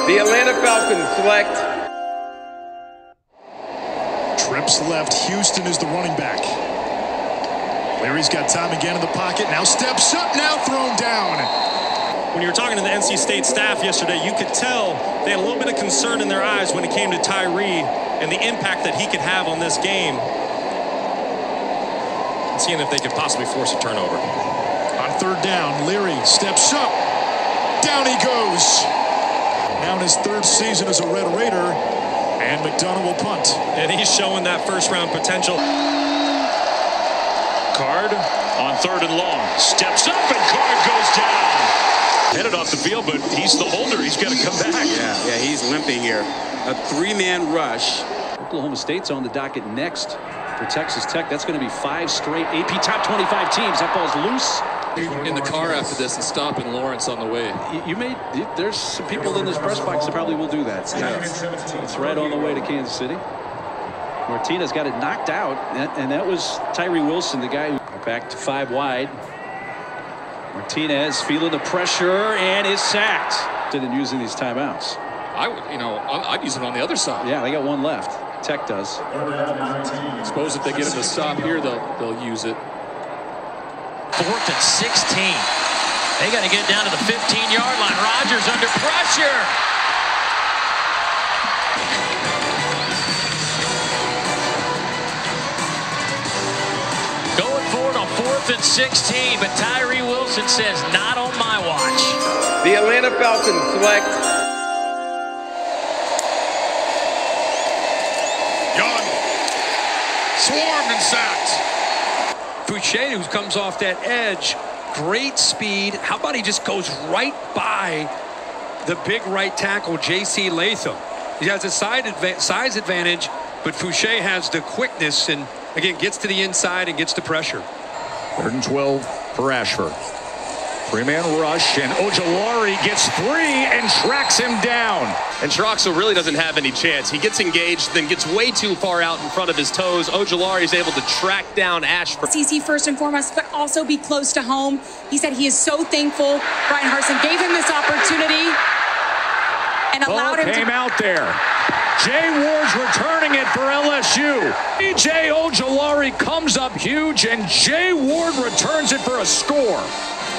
The Atlanta Falcons select. Trips left. Houston is the running back. Larry's got time again in the pocket. Now steps up. Now thrown down. When you were talking to the NC State staff yesterday, you could tell they had a little bit of concern in their eyes when it came to Tyree and the impact that he could have on this game. And seeing if they could possibly force a turnover. On third down, Leary steps up. Down he goes. Now in his third season as a Red Raider. And McDonough will punt. And he's showing that first-round potential. Card on third and long. Steps up and Card goes down. Headed off the field, but he's the holder. He's got to come back. Yeah, he's limping here. A three-man rush. Oklahoma State's on the docket next for Texas Tech. That's going to be 5 straight AP top 25 teams. That ball's loose. In the car after this and stopping Lawrence on the way. There's some people in this press box that probably will do that. It's right on the way to Kansas City. Martinez got it knocked out, and that was Tyree Wilson, the guy who back to 5 wide. Martinez feeling the pressure and is sacked. Didn't using these timeouts. I'd use it on the other side. Yeah, they got one left. Tech does. Suppose if they get him to stop here, they'll use it. 4th and 16. They got to get down to the 15-yard line. Rodgers under pressure. Going forward on 4th and 16, but Tyree Wilson says, not on my watch. The Atlanta Falcons select. Young. Swarmed and sacked. Fouché, who comes off that edge, great speed. How about he just goes right by the big right tackle, J.C. Latham. He has a size advantage, but Fouché has the quickness and, again, gets to the inside and gets the pressure. 3rd and 12 for Ashford. 3-man rush, and Ojulari gets free and tracks him down. And Troxel really doesn't have any chance. He gets engaged, then gets way too far out in front of his toes. Ojulari is able to track down Ashford. CC first and foremost, but also be close to home. He said he is so thankful Brian Harsin gave him this opportunity and allowed him to came out there. Jay Ward's returning it for LSU. E.J. Ojulari comes up huge, and Jay Ward returns it for a score.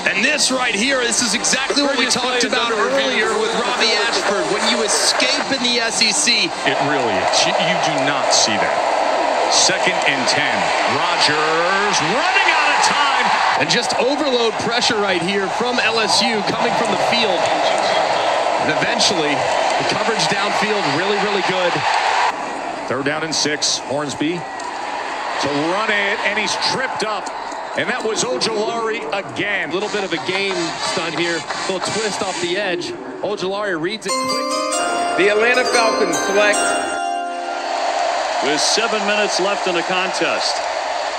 And this right here, this is exactly what we talked about earlier with Robbie Ashford. When you escape in the SEC. It really is. You do not see that. 2nd and 10. Rodgers running out of time. And just overload pressure right here from LSU coming from the field. And eventually, the coverage downfield really, really good. 3rd down and 6. Hornsby to run it, and he's tripped up. And that was Ojulari again. A little bit of a game stunt here. A little twist off the edge. Ojulari reads it quick. The Atlanta Falcons select. With 7 minutes left in the contest.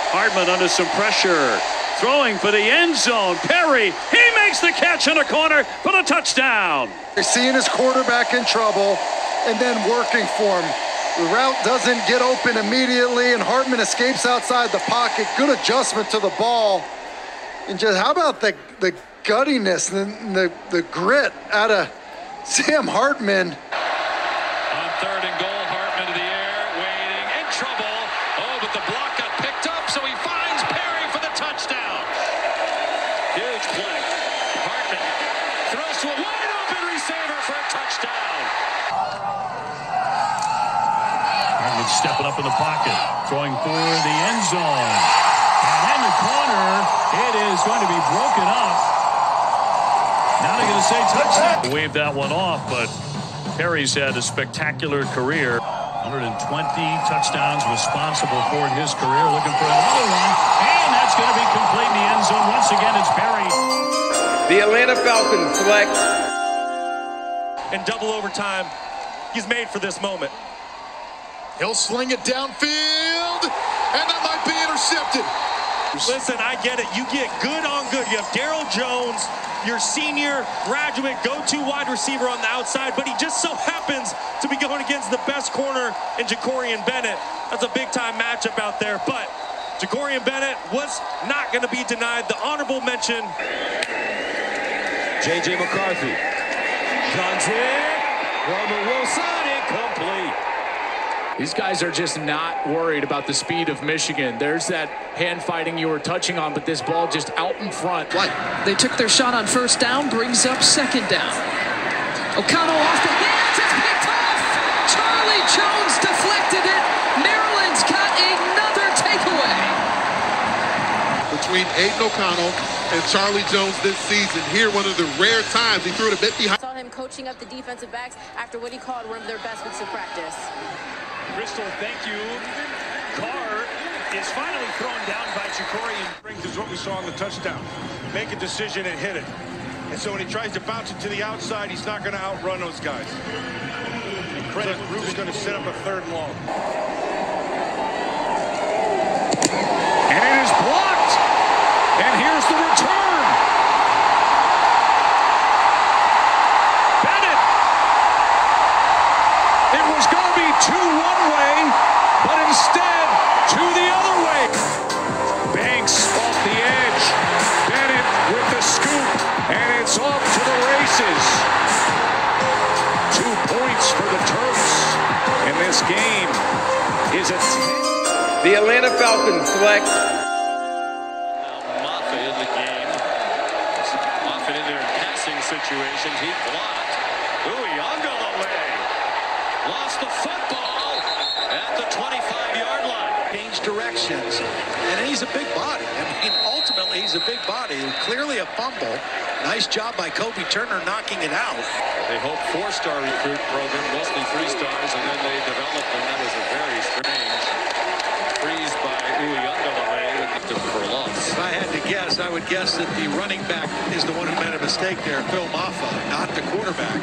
Hardman under some pressure. Throwing for the end zone. Perry, he makes the catch in the corner for the touchdown. They're seeing his quarterback in trouble and then working for him. The route doesn't get open immediately, and Hartman escapes outside the pocket. Good adjustment to the ball. And just how about the guttiness and the grit out of Sam Hartman. On 3rd and goal, Hartman to the air, waiting, in trouble. Oh, but the block got picked up, so he finds Perry for the touchdown. Huge play. Hartman throws to a wide open receiver for a touchdown. Stepping up in the pocket, throwing for the end zone. And in the corner, it is going to be broken up. Now they're going to say touchdown. Waved that one off, but Perry's had a spectacular career. 120 touchdowns responsible for his career. Looking for another one, and that's going to be complete in the end zone. Once again, it's Perry. The Atlanta Falcons select. In double overtime, he's made for this moment. He'll sling it downfield, and that might be intercepted. Listen, I get it. You get good on good. You have Darryl Jones, your senior graduate go-to wide receiver on the outside, but he just so happens to be going against the best corner in Jacorian Bennett. That's a big-time matchup out there, but Jacorian Bennett was not going to be denied the honorable mention. J.J. McCarthy. Guns in. Wilson, incomplete. These guys are just not worried about the speed of Michigan. There's that hand fighting you were touching on, but this ball just out in front. What? They took their shot on first down, brings up second down. O'Connell off the hands, it's picked off! Charlie Jones deflected it. Maryland's got another takeaway. Between Aiden O'Connell and Charlie Jones this season, here one of the rare times he threw it a bit behind. Saw him coaching up the defensive backs after what he called one of their best weeks of practice. Crystal, thank you. Carr is finally thrown down by Chikori. Brings is what we saw on the touchdown. Make a decision and hit it. And so when he tries to bounce it to the outside, he's not going to outrun those guys. And credit, Ruben's going to set up a 3rd and long. And it is blocked. And here's the return. Bennett. It was going to be 2 one way, but instead 2 the other way. Banks off the edge. Bennett with the scoop, and it's off to the races. 2 points for the Terps, and this game is a 10. The Atlanta Falcons select Moffitt in the game. Moffitt in there in passing situations. He blocked. Uyunglele lost the football at the 25-yard line. Change directions, and he's a big body. I mean, ultimately, he's a big body. Clearly a fumble. Nice job by Kobe Turner knocking it out. They hope 4-star recruit program, mostly 3 stars, and then they developed, and that was a very strange freeze by Uyunglele for a loss. If I had to guess, I would guess that the running back is the one who made a mistake there, Phil Maffa, not the quarterback.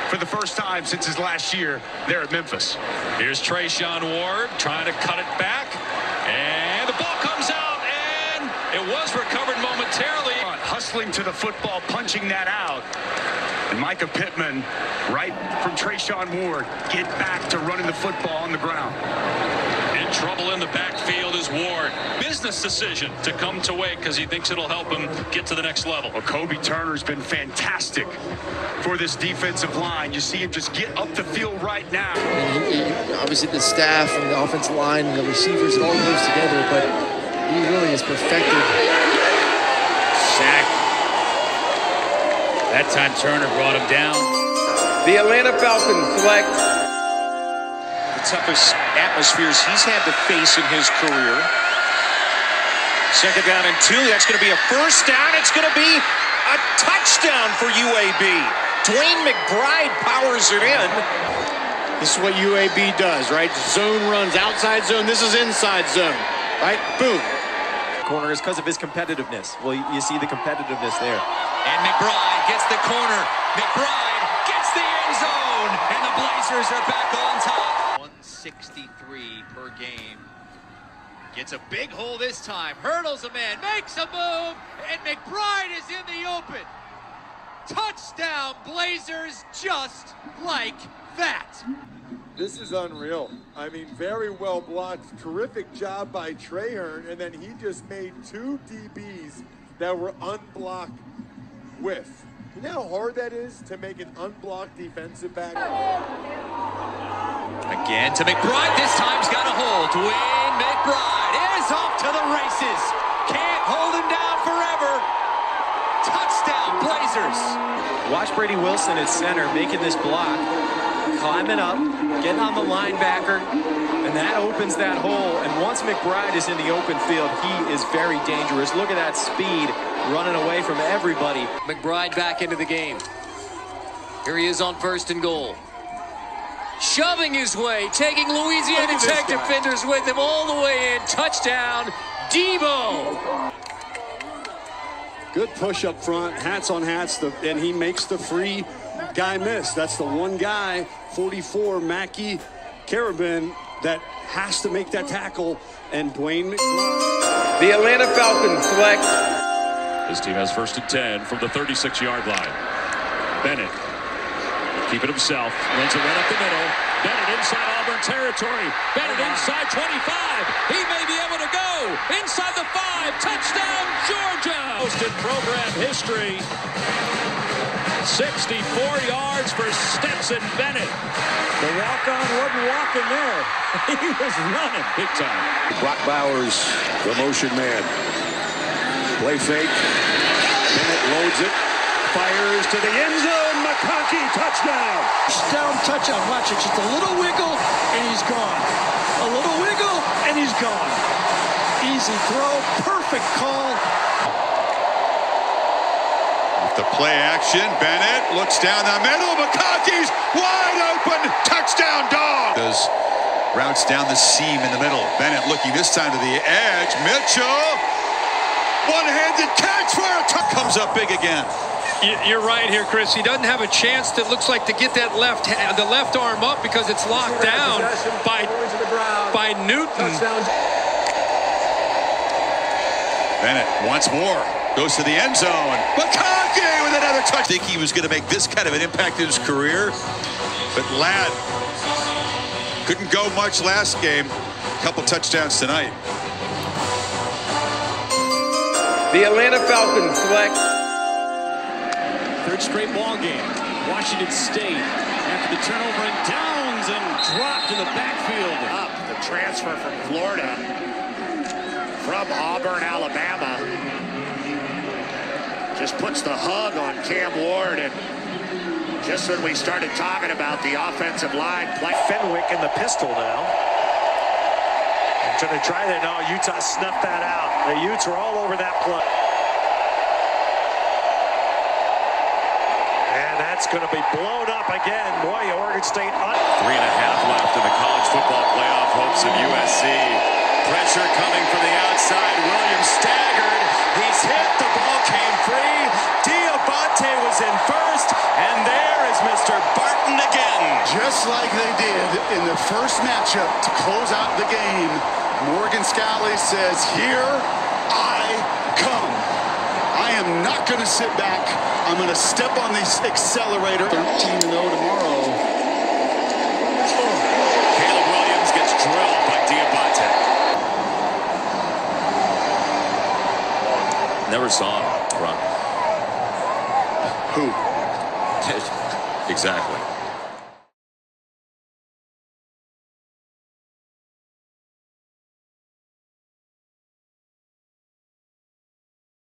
For the first time since his last year there at Memphis. Here's Trayshawn Ward trying to cut it back. And the ball comes out, and it was recovered momentarily. Hustling to the football, punching that out. And Micah Pittman, right from Trayshawn Ward, get back to running the football on the ground. In trouble in the backfield is Ward. Business decision to come to Wake because he thinks it'll help him get to the next level. Well, Kobe Turner's been fantastic for this defensive line. You see him just get up the field right now. And obviously the staff and the offensive line and the receivers, it all goes together, but he really has perfected. Sack. That time Turner brought him down. the Atlanta Falcons select the toughest atmospheres he's had to face in his career. 2nd down and 2. That's going to be a 1st down. It's going to be a touchdown for UAB. Dwayne McBride powers it in. This is what UAB does, right? Zone runs outside zone. This is inside zone, right? Boom. Corner is because of his competitiveness. Well, you see the competitiveness there. And McBride gets the corner. McBride gets the end zone. And the Blazers are back on top. 163 per game. Gets a big hole this time. Hurdles a man. Makes a move. And McBride is in the open. Touchdown, Blazers, just like that. This is unreal. I mean, very well blocked. Terrific job by Trahern, and then he just made 2 DBs that were unblocked with. You know how hard that is to make an unblocked defensive back? Again to McBride. This time's got a hold. Dwayne McBride is off to the races. Can't hold him down forever. Touchdown, Blazers. Watch Brady Wilson at center making this block, climbing up, getting on the linebacker, and that opens that hole. And once McBride is in the open field, he is very dangerous. Look at that speed running away from everybody. McBride back into the game. Here he is on 1st and goal. Shoving his way, taking Louisiana Tech defenders with him all the way in. Touchdown, Debo. Good push up front, hats on hats, and he makes the free guy miss. That's the one guy, 44, Mackie Carabin, that has to make that tackle, and Dwayne McBride. The Atlanta Falcons select. This team has 1st and 10 from the 36-yard line. Bennett, keep it himself, runs it right up the middle. Bennett inside Auburn territory. Bennett inside 25. He may be able to go inside the 5. Touchdown, Georgia. Most in program history. 64 yards for Stetson Bennett. The walk-on wasn't walking there. He was running big time. Brock Bowers, the motion man. Play fake. Bennett loads it. Fires to the end zone. McConkey, touchdown. Down touchdown. Watch it. Just a little wiggle, and he's gone. A little wiggle, and he's gone. Easy throw. Perfect call. With the play action, Bennett looks down the middle. McConkey's wide open. Touchdown, Dog. Routes down the seam in the middle. Bennett looking this time to the edge. Mitchell. One-handed catch for a touchdown. Comes up big again. You're right here, Chris. He doesn't have a chance, that looks like, to get that the left arm up because it's locked down by Newton. Bennett once more goes to the end zone. McConkey with another touch. I think he was going to make this kind of an impact in his career, but Ladd couldn't go much last game. A couple touchdowns tonight. The Atlanta Falcons select. Third straight ball game. Washington State after the turnover and downs and dropped in the backfield. Up the transfer from Florida, from Auburn, Alabama. Just puts the hug on Cam Ward, and just when we started talking about the offensive line play. Fenwick in the pistol now. I'm trying to try that. No, Utah snuffed that out. The Utes were all over that play. And that's going to be blown up again. Boy, Oregon State. 3.5 left in the college football playoff hopes of USC. Pressure coming from the outside. Williams staggered. He's hit. The ball came free. Diabate was in first. And there is Mr. Barton again. Just like they did in the first matchup to close out the game, Morgan Scalley says, "Here I come. I am not going to sit back. I'm going to step on the accelerator." 13-0 tomorrow. Caleb Williams gets drilled by Diabate. Never saw him run. Who? Exactly.